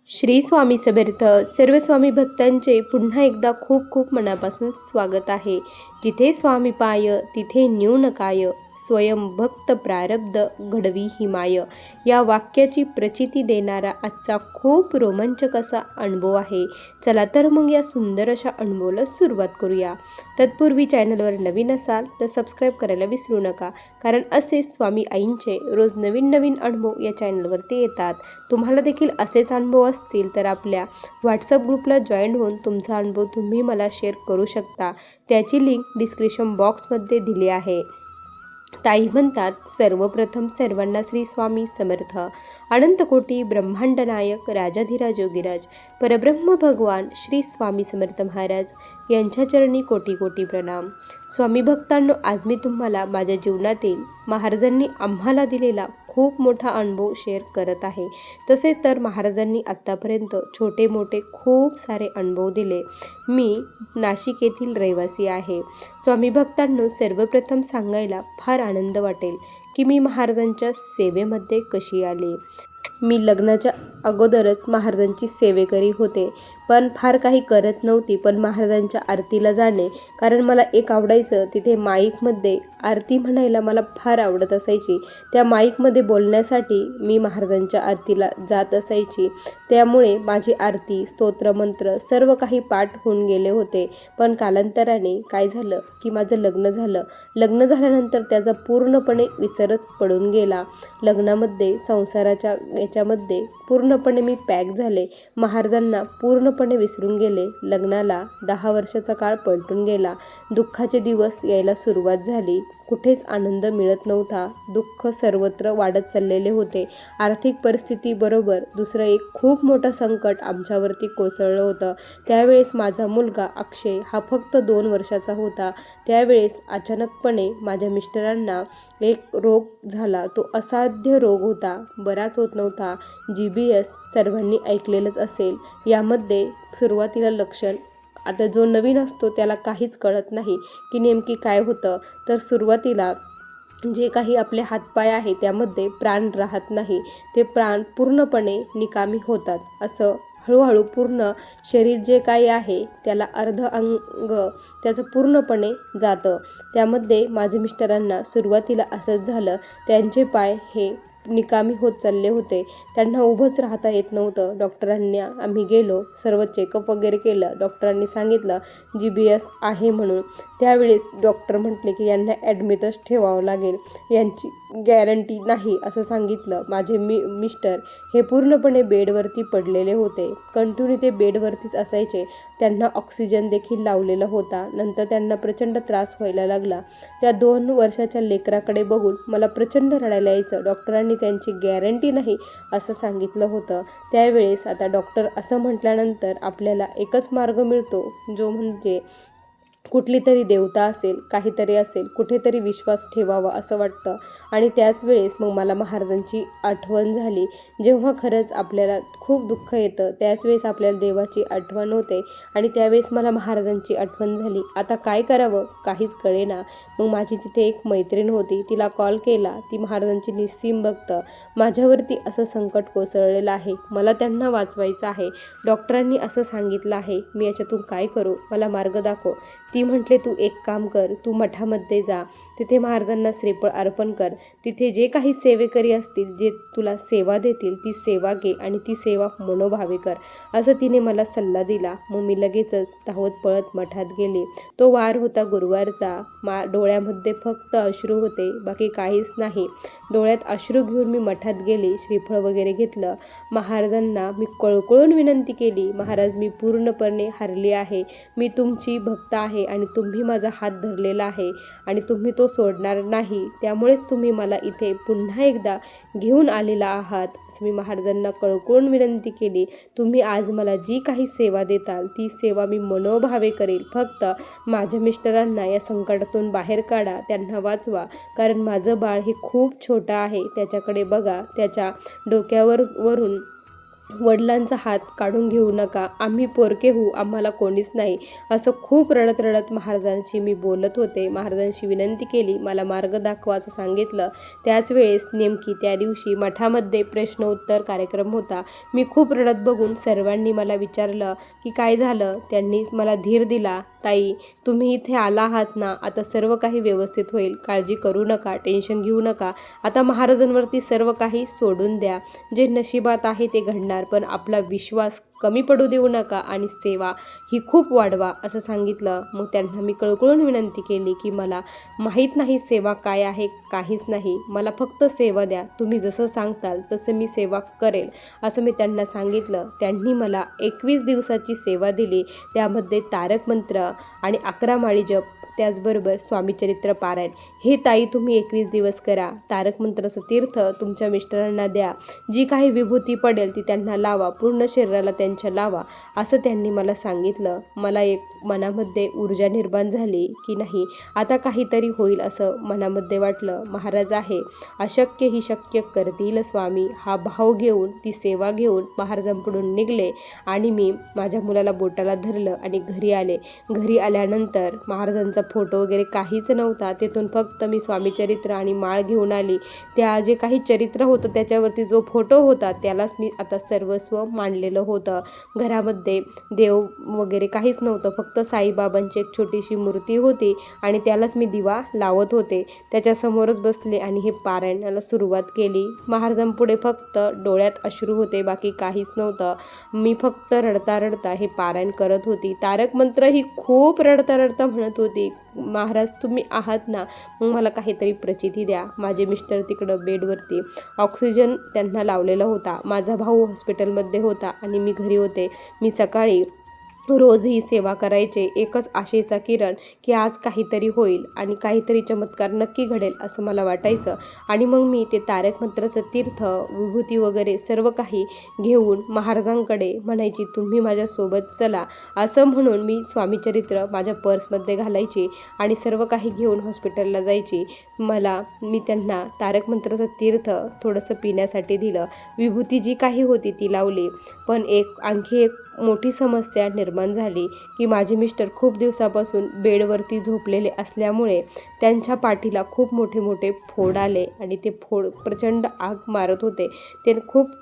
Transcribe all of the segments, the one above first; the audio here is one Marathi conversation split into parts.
श्री स्वामी समर्थ. सर्व स्वामी भक्तांचे पुन्हा एकदा खूप खूप मनापासून स्वागत आहे. जिथे स्वामी पाय तिथे न्यून काय, स्वयं भक्त प्रारब्ध घडवी हिमाय. या वाक्याची प्रचिती देणारा आजचा खूप रोमांचक असा अनुभव आहे. चला तर मग या सुंदर अशा अनुभवाला सुरुवात करूया. तत्पूर्वी चॅनलवर नवीन असाल तर सबस्क्राईब करायला विसरू नका, कारण असे स्वामी आईंचे रोज नवीन नवीन अनुभव या चॅनलवरती येतात. तुम्हाला देखील असेच अनुभव असतील तर आपल्या व्हॉट्सअप ग्रुपला जॉईन होऊन तुमचा अनुभव तुम्ही मला शेअर करू शकता. त्याची लिंक डिस्क्रिप्शन बॉक्समध्ये दिली आहे. ताई म्हणतात, सर्वप्रथम सर्वांना श्री स्वामी समर्थ. अनंतकोटी ब्रह्मांड नायक राजाधिराज योगीराज परब्रह्म भगवान श्री स्वामी समर्थ महाराज यांच्या चरणी कोटी कोटी प्रणाम. स्वामी भक्तांनो, आज मी तुम्हाला माझ्या जीवनातील महाराजांनी आम्हाला दिलेला खूप मोठा अनुभव शेअर करत आहे. तसे तर महाराजांनी आत्तापर्यंत छोटे मोठे खूप सारे अनुभव दिले. मी नाशिक येथील रहिवासी आहे. स्वामी भक्तांनो, सर्वप्रथम सांगायला फार आनंद वाटेल की मी महाराजांच्या सेवेमध्ये कशी आले. मी लग्नाच्या अगोदरच महाराजांची सेवेकरी होते, पण फार काही करत नव्हती. पण महाराजांच्या आरतीला जाणे, कारण मला एक आवडायचं, तिथे माईकमध्ये आरती म्हणायला मला फार आवडत असायची. त्या माईकमध्ये बोलण्यासाठी मी महाराजांच्या आरतीला जात असायची. त्यामुळे माझी आरती, स्तोत्रमंत्र सर्व काही पाठ होऊन गेले होते. पण कालांतराने काय झालं की माझं लग्न झालं. लग्न झाल्यानंतर त्याचा पूर्णपणे विसरच पडून गेला. लग्नामध्ये, संसाराच्या याच्यामध्ये पूर्णपणे मी पॅक झाले. महाराजांना पूर्णपणे विसरून गेले. लग्नाला 10 वर्षाचा काळ पलटून गेला. दुःखाचे दिवस यायला सुरुवात झाली. कुठेच आनंद मिळत नव्हता. दुःख सर्वत्र वाढत चाललेले होते. आर्थिक परिस्थितीबरोबर दुसरं एक खूप मोठं संकट आमच्यावरती कोसळलं होतं. त्यावेळेस माझा मुलगा अक्षय हा फक्त 2 वर्षाचा होता. त्यावेळेस अचानकपणे माझ्या मिस्टरांना एक रोग झाला. तो असाध्य रोग होता, बराच होत नव्हता. GBS सर्वांनी ऐकलेलंच असेल. यामध्ये सुरुवातीला लक्षण, आता जो नवीन असतो त्याला काहीच कळत नाही की नेमकी काय होतं. तर सुरुवातीला जे काही आपले हातपाय आहे त्यामध्ये प्राण राहत नाही. ते प्राण पूर्णपणे निकामी होतात. असं हळूहळू पूर्ण शरीर जे काही आहे त्याला अर्ध अंग त्याचं पूर्णपणे जातं. त्यामध्ये माझ्या मिस्टरांना सुरुवातीला असंच झालं. त्यांचे पाय हे निकामी होत चालले होते. त्यांना उभंच राहता येत नव्हतं. डॉक्टरांनी आम्ही गेलो, सर्व चेकअप वगैरे केलं. डॉक्टरांनी सांगितलं GBS आहे म्हणून. त्यावेळेस डॉक्टर म्हटले की यांना ॲडमिटच ठेवावं लागेल, यांची गॅरंटी नाही असं सांगितलं. माझे मिस्टर हे पूर्णपणे बेडवरती पडलेले होते. कंटिन्यू ते बेडवरतीच असायचे. त्यांना ऑक्सिजन देखील लावलेला होता. नंतर त्यांना प्रचंड त्रास व्हायला लागला. त्या 2 वर्षाच्या लेकराकडे बघून मला प्रचंड रडायला यायचं. डॉक्टरांनी त्यांची गॅरंटी नाही असं सांगितलं होतं. त्यावेळेस आता डॉक्टर असं म्हटल्यानंतर आपल्याला एकच मार्ग मिळतो, जो म्हणजे कुठली तरी देवता असेल, काहीतरी असेल, कुठेतरी विश्वास ठेवावा असं वाटतं. आणि त्याच वेळेस मग मला महाराजांची आठवण झाली. जेव्हा खरंच आपल्याला खूप दुःख येतं त्याच वेळेस आपल्याला देवाची आठवण होते. आणि त्यावेळेस मला महाराजांची आठवण झाली. आता काय करावं काहीच कळेना. मग माझी तिथे एक मैत्रीण होती, तिला कॉल केला. ती महाराजांची निस्सीम भक्त. माझ्यावरती असं संकट कोसळलेलं आहे, मला त्यांना वाचवायचं आहे. डॉक्टरांनी असं सांगितलं आहे, मी याच्यातून काय करू, मला मार्ग दाखव. ती म्हटले, तू एक काम कर, तू मठामध्ये जा, तिथे महाराजांना श्रीफळ अर्पण कर. तिथे जे काही सेवेकरी असतील, जे तुला सेवा देतील ती सेवा घे आणि ती सेवा मनोभावे कर, असं तिने मला सल्ला दिला. मग मी लगेचच धावत पळत मठात गेले. तो वार होता गुरुवारचा. डोळ्यामध्ये फक्त अश्रू होते, बाकी काहीच नाही. डोळ्यात अश्रू घेऊन मी मठात गेले. श्रीफळ वगैरे घेतलं. महाराजांना मी कळकळून विनंती केली, महाराज मी पूर्णपणे हारली आहे. मी तुमची भक्त आहे आणि तुम्ही माझा हात धरलेला आहे आणि तुम्ही तो सोडणार नाही. त्यामुळेच तुम्ही मला इथे पुन्हा एकदा घेऊन आलेला आहात, असं मी महाराजांना कळकळून विनंती केली. तुम्ही आज मला जी काही सेवा देताल ती सेवा मी मनोभावे करेल. फक्त माझ्या मिस्टरांना या संकटातून बाहेर काढा, त्यांना वाचवा, कारण माझं बाळ हे खूप छोटं आहे. त्याच्याकडे बघा, त्याच्या डोक्यावरून वडिलांचा हात काढून घेऊ नका, आम्ही पोरके होऊ, आम्हाला कोणीच नाही, असं खूप रडत रडत महाराजांशी मी बोलत होते. महाराजांशी विनंती केली, मला मार्ग दाखवा असं सांगितलं. त्याच वेळेस नेमकी त्या दिवशी मठामध्ये प्रश्नोत्तर कार्यक्रम होता. मी खूप रडत बघून सर्वांनी मला विचारलं की काय झालं. त्यांनी मला धीर दिला, ताई तुम्ही इथे आला आहात ना, आता सर्व काही व्यवस्थित होईल, काळजी करू नका, टेन्शन घेऊ नका, आता महाराजांवरती सर्व काही सोडून द्या, जे नशिबात आहे ते घडणार, पण आपला विश्वास कमी पडू देऊ नका आणि सेवा ही खूप वाढवा असं सांगितलं. मग त्यांना मी कळकळून विनंती केली की मला माहीत नाही सेवा काय आहे, काहीच नाही, मला फक्त सेवा द्या, तुम्ही जसं सांगताल तसं मी सेवा करेल असं मी त्यांना सांगितलं. त्यांनी मला 21 दिवसाची सेवा दिली. त्यामध्ये तारक मंत्र आणि 11 माळी जप, त्याचबरोबर स्वामीचरित्र पारायण हे ताई तुम्ही 21 दिवस करा. तारक मंत्राचं तीर्थ तुमच्या मिस्टरांना द्या, जी काही विभूती पडेल ती त्यांना लावा, पूर्ण शरीराला त्यांच्या लावा असं त्यांनी मला सांगितलं. मला एक मनामध्ये ऊर्जा निर्माण झाली की नाही आता काहीतरी होईल असं मनामध्ये वाटलं. महाराज आहे, अशक्य ही शक्य करतील स्वामी, हा भाव घेऊन ती सेवा घेऊन महाराजांकडून निघले आणि मी माझ्या मुलाला बोटाला धरलं आणि घरी आले. घरी आल्यानंतर महाराजांचा फोटो वगैरे काहीच नव्हता, तिथून फक्त मी स्वामीचरित्र आणि माळ घेऊन आली. त्या जे काही चरित्र होतं त्याच्यावरती जो फोटो होता त्यालाच मी आता सर्वस्व मानलेलं होतं. घरामध्ये देव वगैरे काहीच नव्हतं, फक्त साईबाबांची एक छोटीशी मूर्ती होती आणि त्यालाच मी दिवा लावत होते. त्याच्यासमोरच बसले आणि हे पारायणाला सुरुवात केली. महाराजांपुढे फक्त डोळ्यात अश्रू होते, बाकी काहीच नव्हतं. मी फक्त रडता रडता हे पारायण करत होती. तारक मंत्र ही खूप रडता रडता म्हणत होती, महाराज तुम्ही आहात ना, मग मला काहीतरी प्रचिती द्या. माझे मिस्टर तिकडं बेडवरती ऑक्सिजन त्यांना लावलेला होता, माझा भाऊ हॉस्पिटलमध्ये होता आणि मी घरी होते. मी सकाळी रोज ही सेवा करायचे, एकच आशेचा किरण की आज काहीतरी होईल आणि काहीतरी चमत्कार नक्की घडेल असं मला वाटायचं. आणि मग मी ते तारक मंत्राचं तीर्थ, विभूती वगैरे सर्व काही घेऊन महाराजांकडे म्हणायची, तुम्ही माझ्यासोबत चला असं म्हणून मी स्वामीचरित्र माझ्या पर्समध्ये घालायची आणि सर्व काही घेऊन हॉस्पिटलला जायची. मी त्यांना तारक मंत्राचं तीर्थ थोडंसं पिण्यासाठी दिलं, विभूती जी काही होती ती लावली. पण आणखी एक मोठी समस्या निर्माण झाली की माझे मिस्टर खूप दिवसापासून बेडवरती झोपलेले असल्यामुळे त्यांच्या पाठीला खूप मोठे मोठे फोड आले आणि ते फोड प्रचंड आग मारत होते.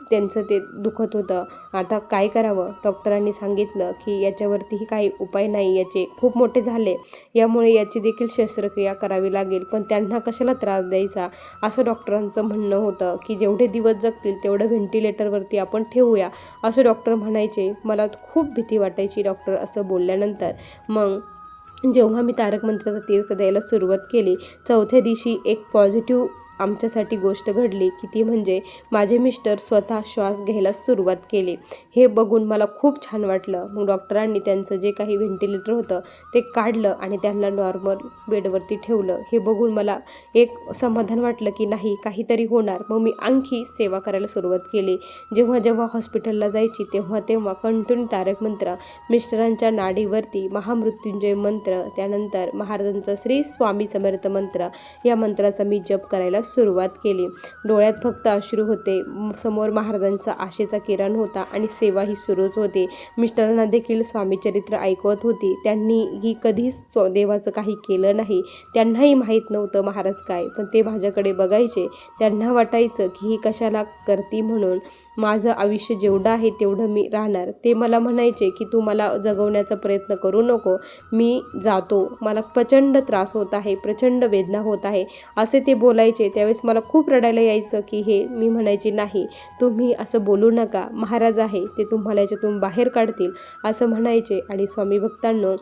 त्यांचं ते दुखत होतं. आता काय करावं? डॉक्टरांनी सांगितलं की याच्यावरतीही काही उपाय नाही, याचे खूप मोठे झाले, यामुळे याची देखील शस्त्रक्रिया करावी लागेल, पण त्यांना कशाला त्रास द्यायचा असं डॉक्टरांचं म्हणणं होतं की जेवढे दिवस जगतील तेवढं व्हेंटिलेटरवरती आपण ठेवूया असं डॉक्टर म्हणायचे. मला खूप भीती वाटायची डॉक्टर असं बोलल्यानंतर. मग जेव्हा मी तारक मंत्राचा तीर्थ द्यायला सुरुवात केली, चौथ्या दिवशी एक पॉझिटिव्ह आमच्यासाठी गोष्ट घडली की ती म्हणजे माझे मिस्टर स्वतः श्वास घ्यायला सुरुवात केली. हे बघून मला खूप छान वाटलं. मग डॉक्टरांनी त्यांचं जे काही व्हेंटिलेटर होतं ते काढलं आणि त्यांना नॉर्मल बेडवरती ठेवलं. हे बघून मला एक समाधान वाटलं की नाही काहीतरी होणार. मग मी आणखी सेवा करायला सुरुवात केली. जेव्हा जेव्हा हॉस्पिटलला जायची तेव्हा तेव्हा कंटिन्यू तारक मंत्र, मिस्टरांच्या नाडीवरती महामृत्युंजय मंत्र, त्यानंतर महाराजांचा श्री स्वामी समर्थ मंत्र, या मंत्राचा मी जप करायला सुरुवात केली. डोळ्यात फक्त अश्रू होते, समोर महाराजांचा आशेचा किरण होता आणि सेवा ही सुरूच होती. मिस्टरांना देखील स्वामीचरित्र ऐकवत होती. त्यांनी कधीच देवाचं काही केलं नाही, त्यांनाही माहीत नव्हतं महाराज काय, पण ते माझ्याकडे बघायचे. त्यांना वाटायचं की ही कशाला करती म्हणून. माझं आयुष्य जेवढं आहे तेवढं मी राहणार. ते मला म्हणायचे की तू मला जगवण्याचा प्रयत्न करू नको, मी जातो, मला प्रचंड त्रास होत आहे, प्रचंड वेदना होत आहे असे ते बोलायचे. त्यावेळेस मला खूप रडायला यायचं की मी म्हणायचे नाही तुम्ही असं बोलू नका, महाराज आहे ते तुम्हाला याच्यातून बाहेर काढतील असं म्हणायचे. आणि स्वामी भक्तांनो,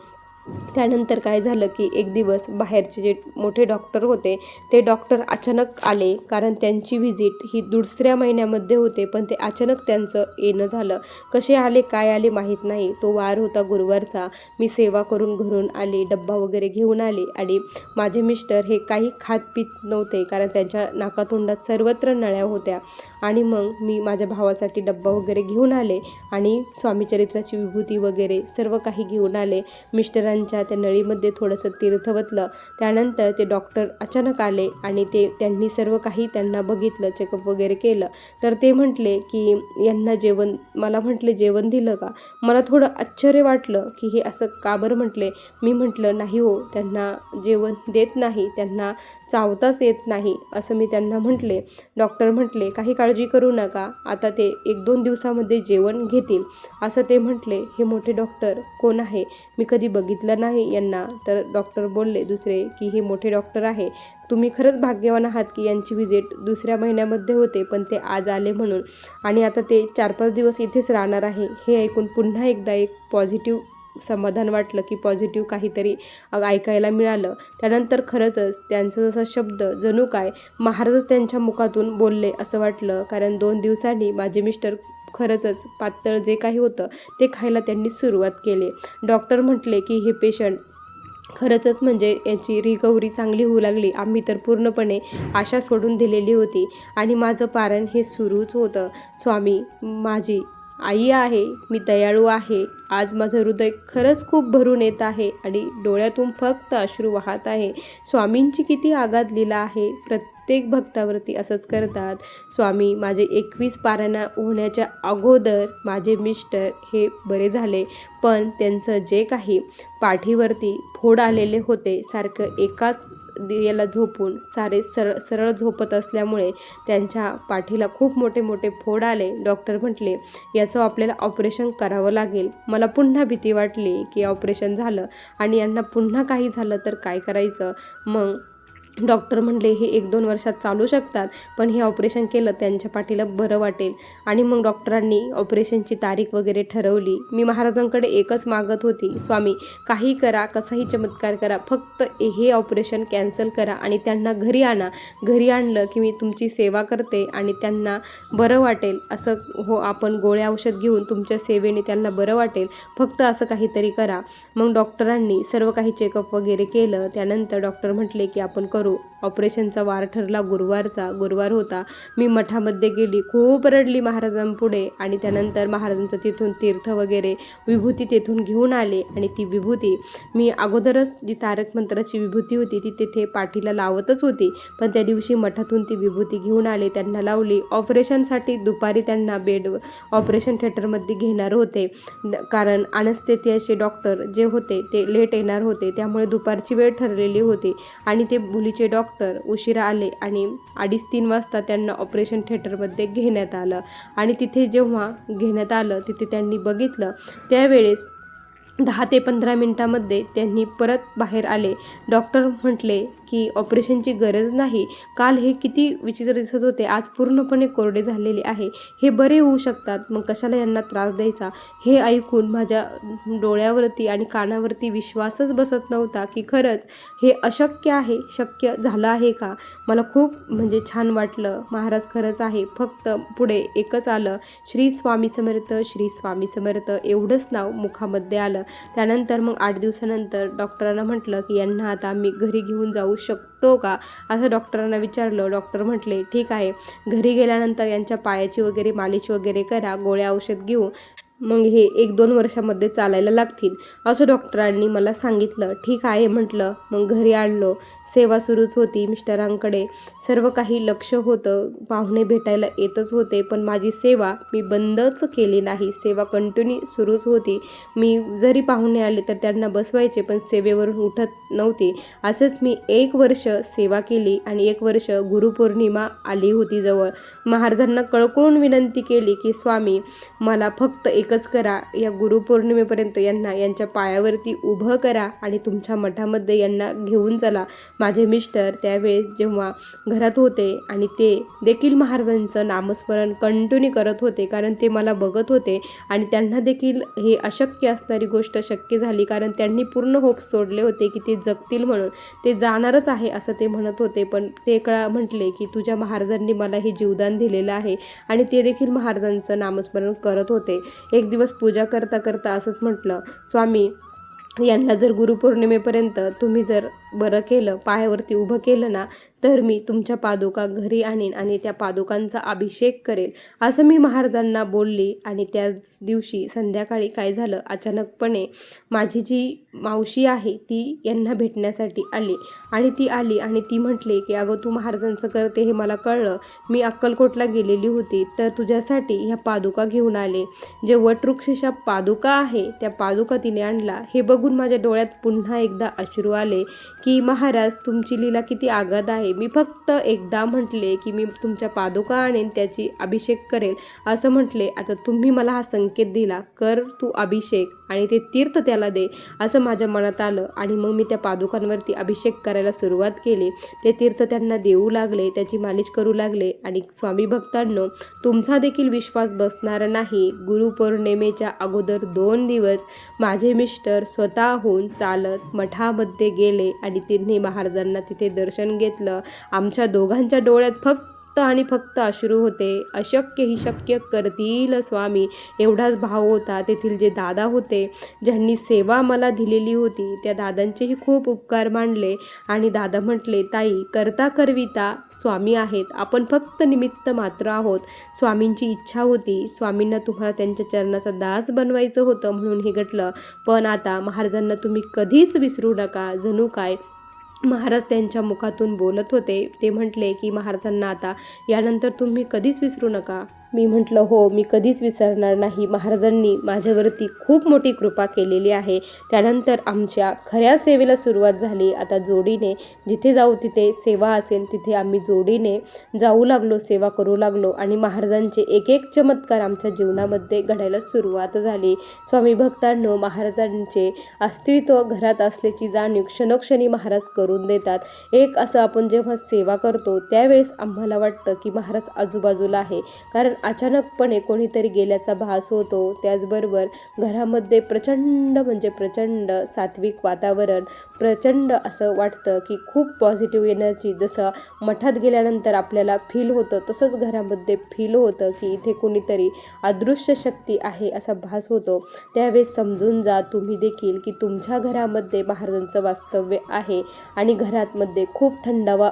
त्यानंतर काय झालं की एक दिवस बाहेरचे जे मोठे डॉक्टर होते ते डॉक्टर अचानक आले, कारण त्यांची व्हिजिट ही दुसऱ्या महिन्यामध्ये होते, पण ते अचानक त्यांचं येणं झालं. कसे आले काय आले माहीत नाही. तो वार होता गुरुवारचा. मी सेवा करून घरून आले, डब्बा वगैरे घेऊन आले आणि माझे मिस्टर हे काही खात पीत नव्हते, कारण त्यांच्या नाकातोंडात सर्वत्र नळ्या होत्या. आणि मग मी माझ्या भावासाठी डब्बा वगैरे घेऊन आले आणि स्वामीचरित्राची विभूती वगैरे सर्व काही घेऊन आले. मिस्टरांनी डॉक्टरांच्या त्या नळीमध्ये थोडंसं तीर्थ वतलं. त्यानंतर ते डॉक्टर अचानक आले आणि त्यांनी सर्व काही त्यांना बघितलं, चेकअप वगैरे केलं. तर ते म्हटले की यांना मला म्हटले जेवण दिलं का? मला थोडं आश्चर्य वाटलं की हे असं का बरं म्हटले. मी म्हटलं नाही हो, त्यांना जेवण देत नाही, त्यांना चावताच येत नाही असं मी त्यांना म्हटले. डॉक्टर म्हटले काही काळजी करू नका, आता ते 1-2 दिवसामध्ये जेवण घेतील असं ते म्हटले. हे मोठे डॉक्टर कोण आहे? मी कधी बघितलं नाही यांना. तर डॉक्टर बोलले दुसरे की हे मोठे डॉक्टर आहे, तुम्ही खरंच भाग्यवान आहात की यांची व्हिजिट दुसऱ्या महिन्यामध्ये होते पण ते आज आले म्हणून, आणि आता ते 4-5 दिवस इथेच राहणार आहे. हे ऐकून पुन्हा एकदा एक पॉझिटिव्ह समाधान वाटलं की पॉझिटिव्ह काहीतरी ऐकायला मिळालं. त्यानंतर खरंच त्यांचं जसा शब्द जणू काय महाराजच त्यांच्या मुखातून बोलले असं वाटलं. कारण 2 दिवसांनी माझे मिस्टर खरंच पातळ जे काही होतं ते खायला त्यांनी सुरुवात केली. डॉक्टर म्हटले की हे पेशंट खरंच म्हणजे याची रिकव्हरी चांगली होऊ लागली. आम्ही तर पूर्णपणे आशा सोडून दिलेली होती आणि माझं पारण हे सुरूच होतं. स्वामी माझी आई आहे, मी दयाळू आहे. आज माझं हृदय खरंच खूप भरून येत आहे आणि डोळ्यातून फक्त अश्रू वाहत आहे. स्वामींची किती आगाध लीला आहे, प्रत्येक भक्तावरती असंच करतात. स्वामी माझे 21 पारायण होण्याच्या अगोदर माझे मिस्टर हे बरे झाले, पण त्यांचं जे काही पाठीवरती फोड आलेले होते, सारखं एकाच याला झोपून सारे सरळ झोपत असल्यामुळे त्यांच्या पाठीला खूप मोठे मोठे फोड आले. डॉक्टर म्हटले याचं आपल्याला ऑपरेशन करावं लागेल. मला पुन्हा भीती वाटली की ऑपरेशन झालं आणि यांना पुन्हा काही झालं तर काय करायचं. मग डॉक्टर म्हटले हे 1-2 वर्षात चालू शकतात, पण हे ऑपरेशन केलं त्यांच्या पाठीला बरं वाटेल. आणि मग डॉक्टरांनी ऑपरेशनची तारीख वगैरे ठरवली. मी महाराजांकडे एकच मागत होती, स्वामी काही करा, कसाही चमत्कार करा, फक्त हे ऑपरेशन कॅन्सल करा आणि त्यांना घरी आणा. घरी आणलं की मी तुमची सेवा करते आणि त्यांना बरं वाटेल. असं हो, आपण गोळ्या औषध घेऊन तुमच्या सेवेने त्यांना बरं वाटेल, फक्त असं काहीतरी करा. मग डॉक्टरांनी सर्व काही चेकअप वगैरे केलं. त्यानंतर डॉक्टर म्हटले की आपण करू. ऑपरेशनचा वार ठरला गुरुवार होता. मी मठामध्ये गेली, खूप रडली महाराजांपुढे आणि त्यानंतर महाराजांचं तिथून तीर्थ वगैरे विभूती तेथून घेऊन आले आणि ती विभूती मी अगोदरच जी तारक मंत्राची विभूती होती ती तिथे पाठीला लावतच होती, पण त्या दिवशी मठातून ती विभूती घेऊन आले, त्यांना लावली. ऑपरेशनसाठी दुपारी त्यांना ऑपरेशन थिएटरमध्ये घेणार होते, कारण अनस्थेसियाचे डॉक्टर जे होते ते लेट येणार होते, त्यामुळे दुपारची वेळ ठरलेली होती आणि ते मुलीचे डॉक्टर उशिरा आले आणि 2:30-3 वाजता त्यांना ऑपरेशन थिएटरमध्ये घेण्यात आलं. आणि तिथे जेव्हा घेण्यात आलं तिथे त्यांनी बघितलं, त्यावेळेस 10 ते 15 मिनिटांमध्ये त्यांनी परत बाहेर आले. डॉक्टर म्हटले की ऑपरेशनची गरज नाही, काल हे किती विचित्र दिसत होते, आज पूर्णपणे कोरडे झालेले आहे, हे बरे होऊ शकतात, मग कशाला यांना त्रास द्यायचा. हे ऐकून माझ्या डोळ्यावरती आणि कानावरती विश्वासच बसत नव्हता की खरंच हे अशक्य आहे, शक्य झालं आहे का. मला खूप म्हणजे छान वाटलं. महाराज खरंच आहे. फक्त पुढे एकच आलं, श्री स्वामी समर्थ, श्री स्वामी समर्थ एवढंच नाव मुखामध्ये आलं. त्यानंतर मग 8 दिवसानंतर डॉक्टरांना म्हटलं की यांना आता आम्ही घरी घेऊन जाऊ शकतो का, असं डॉक्टरांना विचारलं. डॉक्टर म्हटले ठीक आहे, घरी गेल्यानंतर यांच्या पायाची वगैरे मालिश वगैरे करा, गोळ्या औषध घेऊ, मग हे 1-2 वर्षामध्ये चालायला लागतील असं डॉक्टरांनी मला सांगितलं. ठीक आहे म्हटलं. मग घरी आणलो. सेवा सुरूच होती मिस्टरांकडे, सर्व काही लक्ष होतं, पाहुणे भेटायला येतच होते, पण माझी सेवा मी बंदच केली नाही. सेवा कंटिन्यू सुरूच होती. मी जरी पाहुणे आले तर त्यांना बसवायचे, पण सेवेवरून उठत नव्हती. असंच मी 1 वर्ष सेवा केली आणि 1 वर्ष गुरुपौर्णिमा आली होती जवळ. महाराजांना कळकळून विनंती केली की स्वामी मला फक्त एकच करा, या गुरुपौर्णिमेपर्यंत यांना यांच्या पायावरती उभं करा आणि तुमच्या मठामध्ये यांना घेऊन चला. माझे मिस्टर त्यावेळेस जेव्हा घरात होते आणि ते देखील महाराजांचं नामस्मरण कंटिन्यू करत होते, कारण ते मला बघत होते आणि त्यांना देखील हे अशक्य असणारी गोष्ट शक्य झाली, कारण त्यांनी पूर्ण होप सोडले होते की ते जगतील म्हणून. ते जाणारच आहे असं ते म्हणत होते, पण ते म्हटले की तुझ्या महाराजांनी मला हे जीवदान दिलेलं आहे आणि ते देखील महाराजांचं नामस्मरण करत होते. एक दिवस पूजा करता करता असंच म्हटलं, स्वामी यांना जर गुरुपौर्णिमेपर्यंत तुम्ही जर बरं केलं, पायावरती उभं केलं ना, तर मी तुमच्या पादुका घरी आणीन आणि त्या पादुकांचा अभिषेक करेल, असं मी महाराजांना बोलली. आणि त्याच दिवशी संध्याकाळी काय झालं, अचानकपणे माझी जी मावशी आहे ती यांना भेटण्यासाठी आली. आणि ती आली आणि ती म्हटली की अगं तू महाराजांचं करते हे मला कळलं, मी अक्कलकोटला गेलेली होती तर तुझ्यासाठी ह्या पादुका घेऊन आले. जे वटवृक्षाच्या पादुका आहे त्या पादुका तिने आणला. हे बघून माझ्या डोळ्यात पुन्हा एकदा अश्रू आले की महाराज तुमची लीला किती आगाध आहे. मी फक्त एकदा म्हटले की मी तुमच्या पादुका आणेन, त्याची अभिषेक करेल असं म्हटले. आता तुम्ही मला हा संकेत दिला, कर तू अभिषेक आणि ते तीर्थ त्याला दे, असं माझ्या मनात आलं. आणि मग मी त्या पादुकांवरती अभिषेक करायला सुरुवात केली. ते तीर्थ त्यांना देऊ लागले, त्याची मालिश करू लागले. आणि स्वामी भक्तांनो, तुमचा देखील विश्वास बसणार नाही, गुरुपौर्णिमेच्या अगोदर 2 दिवस माझे मिस्टर स्वतःहून चालत मठामध्ये गेले आणि त्यांनी महाराजांना तिथे दर्शन घेतलं. आमच्या दोघांच्या डोळ्यात फक्त आणि फक्त अश्रू होते. अशक्य ही शक्य करतील स्वामी, एवढाच भाव होता. तेथील जे दादा होते ज्यांनी सेवा मला दिलेली होती त्या दादांचेही खूप उपकार मानले. आणि दादा म्हटले, ताई करता करविता स्वामी आहेत, आपण फक्त निमित्त मात्र आहोत. स्वामींची इच्छा होती, स्वामींना तुम्हाला त्यांच्या चरणाचा दास बनवायचं होतं म्हणून हे घडलं. पण आता महाराजांना तुम्ही कधीच विसरू नका. जणू काय महाराज त्यांच्या मुखातून बोलत होते. ते म्हटले की महाराजांना आता यानंतर तुम्ही कधीच विसरू नका. मी म्हटलं हो, मी कधीच विसरणार नाही. महाराजांनी माझ्यावरती खूप मोठी कृपा केलेली आहे. त्यानंतर आमच्या खऱ्या सेवेला सुरुवात झाली. आता जोडीने जिथे जाऊ तिथे सेवा असेल तिथे आम्ही जोडीने जाऊ लागलो, सेवा करू लागलो. आणि महाराजांचे एक एक चमत्कार आमच्या जीवनामध्ये घडायला सुरुवात झाली. स्वामी भक्तांनो, महाराजांचे अस्तित्व घरात असल्याची जाणीव क्षणोक्षणी महाराज करून देतात. एक असं आपण जेव्हा सेवा करतो त्यावेळेस आम्हाला वाटतं की महाराज आजूबाजूला आहे, कारण अचानकपणे कोणीतरी गेल्याचा भास होतो. त्याचबरोबर घरामध्ये प्रचंड म्हणजे प्रचंड सात्विक वातावरण, प्रचंड असं वाटतं की खूप पॉझिटिव्ह एनर्जी, जसं मठात गेल्यानंतर आपल्याला फील होतं तसंच घरामध्ये फील होतं की इथे कोणीतरी अदृश्य शक्ती आहे असा भास होतो. त्यावेळेस समजून जा तुम्ही देखील की तुमच्या घरामध्ये महाराजांचं वास्तव्य आहे. आणि घरामध्ये खूप थंडावा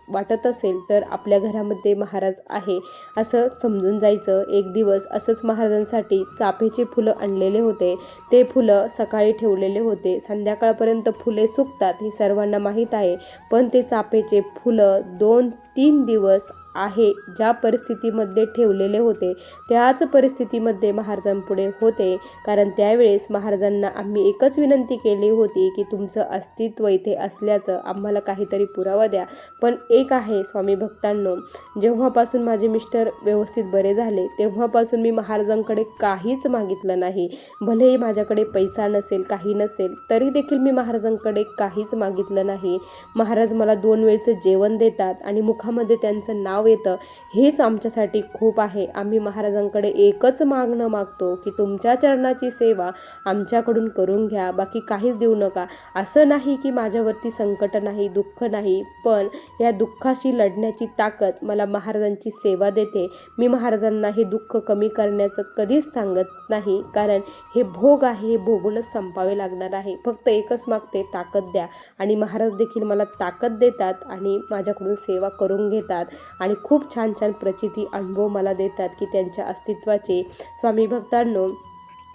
वाटत असेल तर आपल्या घरामध्ये महाराज आहे असं समजून जायचं. एक दिवस असंच महाराजांसाठी चाफेची फुलं आणलेले होते. ते फुलं सकाळी ठेवलेले होते. संध्याकाळपर्यंत फुले सुकतात हे सर्वांना माहीत आहे, पण ते चाफेचे फुलं 2-3 दिवस आहे ज्या परिस्थितीमध्ये ठेवलेले होते त्याच परिस्थितीमध्ये महाराजांपुढे होते. कारण त्यावेळेस महाराजांना आम्ही एकच विनंती केली होती की तुमचं अस्तित्व इथे असल्याचं आम्हाला काहीतरी पुरावा द्या. पण एक आहे स्वामी भक्तांनो, जेव्हापासून माझे मिस्टर व्यवस्थित बरे झाले तेव्हापासून मी महाराजांकडे काहीच मागितलं नाही. भलेही माझ्याकडे पैसा नसेल, काही नसेल, तरी देखील मी महाराजांकडे काहीच मागितलं नाही. महाराज मला 2 वेळचं जेवण देतात आणि मुखामध्ये त्यांचं नाव येतं, हेच आमच्यासाठी खूप आहे. आम्ही महाराजांकडे एकच मागणं मागतो की तुमच्या चरणाची सेवा आमच्याकडून करून घ्या, बाकी काहीच देऊ नका. असं नाही की माझ्यावरती संकट नाही, दुःख नाही, पण या दुःखाशी लढण्याची ताकद मला महाराजांची सेवा देते. मी महाराजांना हे दुःख कमी करण्याचं कधीच सांगत नाही, कारण हे भोग आहे, हे भोगूनच संपावे लागणार आहे. फक्त एकच मागते, ताकद द्या. आणि महाराज देखील मला ताकद देतात आणि माझ्याकडून सेवा करून घेतात आणि खूप छान छान प्रचिती अनुभव मला देतात की त्यांच्या अस्तित्वाचे. स्वामी भक्तांनो,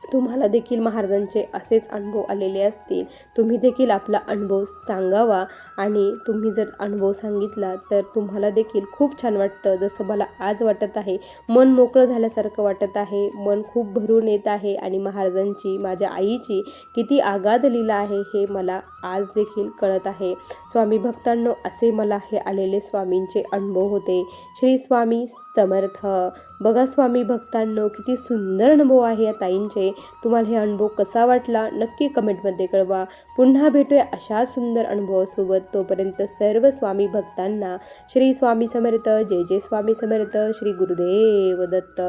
तुम्हाला देखील महाराजांचे असेच अनुभव आलेले असतील. तुम्ही देखील आपला अनुभव सांगावा आणि तुम्ही जर अनुभव सांगितला तर तुम्हाला देखील खूप छान वाटतं, जसं मला आज वाटत आहे. मन मोकळं झाल्यासारखं वाटत आहे, मन खूप भरून येत आहे. आणि महाराजांची, माझ्या आईची किती आगाध लीला आहे हे मला आज देखील कळत आहे. स्वामी भक्तांनो, असे मला हे आलेले स्वामींचे अनुभव होते. श्री स्वामी समर्थ. बघा स्वामी भक्तांनो, किती सुंदर अनुभव आहे या ताईंचे. तुम्हाला हे अनुभव कसा वाटला नक्की कमेंटमध्ये कळवा. पुन्हा भेटूया अशा सुंदर अनुभवासोबत. तोपर्यंत सर्व स्वामी भक्तांना श्री स्वामी समर्थ. जय जय स्वामी समर्थ. श्री गुरुदेव दत्त.